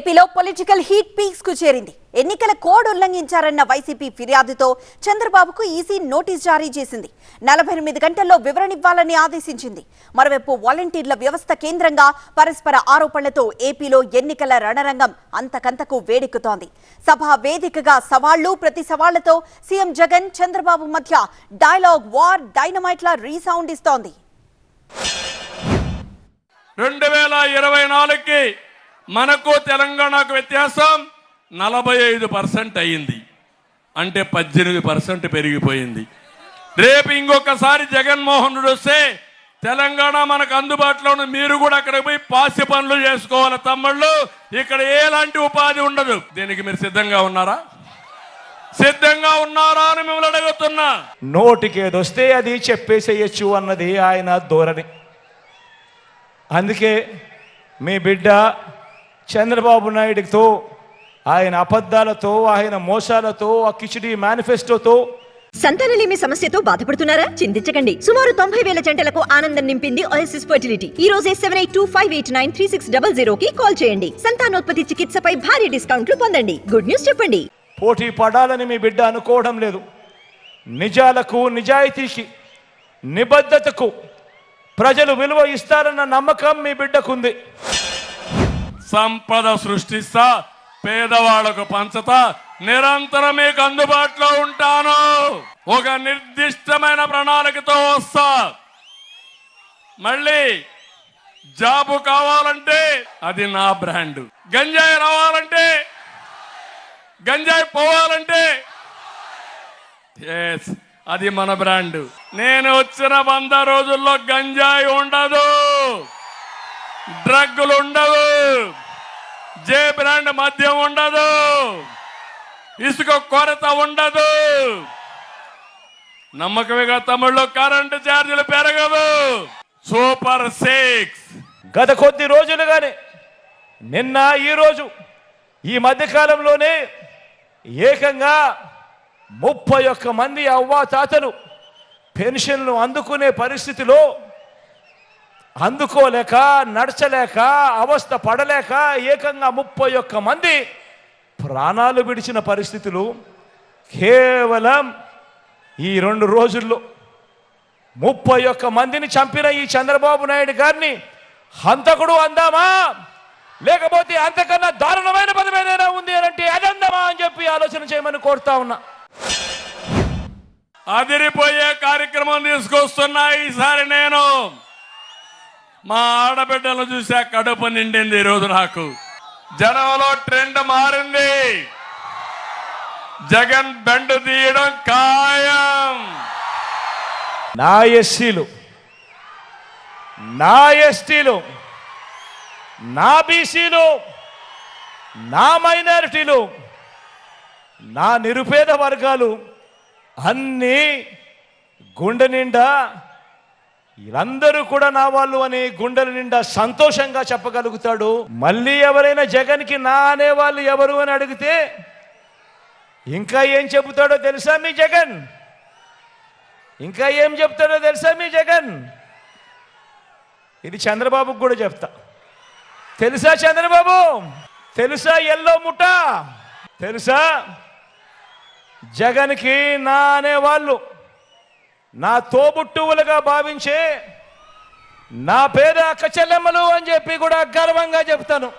ఏపీలో political heat peaks కు చేరింది. ఎన్నికల కోడ్ ఉల్లంఘించారన్న వైసీపీ ఫిర్యాదుతో చంద్రబాబుకు ఈసీ నోటీస్ జారీ చేసింది. 48 గంటల్లో వివరణివ్వాలని ఆదేశించింది. మరోవైపు వాలంటీర్ల వ్యవస్థ కేంద్రంగా పరస్పర ఆరోపణలతో ఏపీలో ఎన్నికల రణరంగం అంతకంతకు వేడెక్కుతోంది. సభ వేదికగా సవాళ్లు ప్రతి సవాళ్లతో సీఎం జగన్ చంద్రబాబు మధ్య డైలాగ్ వార్ డైనమైట్లా రీసౌండ్ ఇస్తోంది. 2024కి మనకు తెలంగాణకు వ్యత్యాసం 45% అయ్యింది. అంటే 18% పెరిగిపోయింది. రేపు ఇంకొకసారి జగన్మోహన్ రెడ్డి వస్తే తెలంగాణ మనకు అందుబాటులో ఉన్న మీరు కూడా అక్కడికి పోయి పాసి పనులు చేసుకోవాలి తమ్ముళ్ళు. ఇక్కడ ఎలాంటి ఉపాధి ఉండదు. దీనికి మీరు సిద్ధంగా ఉన్నారా? సిద్ధంగా ఉన్నారా అని మిమ్మల్ని అడుగుతున్నా. నోటికి ఏదొస్తే అది చెప్పేసేయచ్చు అన్నది ఆయన ధోరణి. అందుకే మీ బిడ్డ చంద్రబాబు నాయుడుతో ఆయన అబద్ధాలతో ఆయన మోసాలతో ఆ కిచిడి మేనిఫెస్టోతో సంతానలేమి సమస్యతో బాధపడుతున్నారా? చింతించకండి. సుమారు 90,000 జంటలకు ఆనందం నింపింది ఓఎస్ఎస్ ఫర్టిలిటీ. ఈ రోజే 7825893600 కి కాల్ చేయండి. సంతానోత్పత్తి చికిత్సపై భారీ డిస్కౌంట్లు పొందండి. గుడ్ న్యూస్ చెప్పండి. పోటీ పడాలని మీ బిడ్డ అనుకోవడం లేదు. నిజాలకు, నిజాయితీకి, నిబద్ధతకు ప్రజలు విలువ ఇస్తారన్న నమ్మకం మీ బిడ్డకుంది. సంపద సృష్టిస్తా, పేదవాళ్లకు పంచతా, నిరంతరం మీకు అందుబాటులో ఉంటాను. ఒక నిర్దిష్టమైన ప్రణాళికతో వస్తా. మళ్ళీ జాబు కావాలంటే అది నా బ్రాండ్. గంజాయి రావాలంటే, గంజాయి పోవాలంటే అది మన బ్రాండ్. నేను వచ్చిన 100 రోజుల్లో గంజాయి ఉండదు, డ్రగ్గులు ఉండవు, జే బ్రాండ్ మద్యం ఉండదు, ఇసుక కొరత ఉండదు. నమ్మకమేగా తమ్ముళ్ళు? కరెంటు ఛార్జీలు పెరగవు. సూపర్ 6 గత కొద్ది రోజులుగానే, నిన్న ఈరోజు ఈ మధ్యకాలంలోనే ఏకంగా 31 మంది అవ్వాతాతలు పెన్షన్లు అందుకునే పరిస్థితిలో అందుకోలేక, నడచలేక, అవస్థ పడలేక ఏకంగా 31 మంది ప్రాణాలు విడిచిన పరిస్థితులు కేవలం ఈ 2 రోజుల్లో. 31 మందిని చంపిన ఈ చంద్రబాబు నాయుడు గారిని హంతకుడు అందామా, లేకపోతే అంతకన్నా దారుణమైన పదం ఏదైనా ఉంది అంటే అది అందామా అని చెప్పి ఆలోచన చేయమని కోరుతా ఉన్నా. అదిరిపోయే కార్యక్రమం తీసుకొస్తున్నా. ఈసారి నేను మా ఆడబిడ్డలు చూసా, కడుపు నిండింది. ఈరోజు నాకు జనంలో ట్రెండ్ మారింది. జగన్ బెండు తీయడం ఖాయం. నా ఎస్సీలు, నా ఎస్టీలు, నా బీసీలు, నా మైనారిటీలు, నా నిరుపేద వర్గాలు అన్నీ గుండె నిండా వీళ్ళందరూ కూడా నా వాళ్ళు అని గుండెల నిండా సంతోషంగా చెప్పగలుగుతాడు. మళ్ళీ ఎవరైనా జగన్కి నా అనేవాళ్ళు ఎవరు అని అడిగితే ఇంకా ఏం చెబుతాడో తెలుసా మీ జగన్? ఇంకా ఏం చెప్తాడో తెలుసా మీ జగన్? ఇది చంద్రబాబుకు కూడా చెప్తా. తెలుసా చంద్రబాబు? తెలుసా ఎల్లో ముఠ? తెలుసా జగన్కి నా అనేవాళ్ళు నా తోబుట్టువులుగా భావించే నా పేద అక్క చెల్లెమ్మలు అని చెప్పి కూడా గర్వంగా చెప్తాను.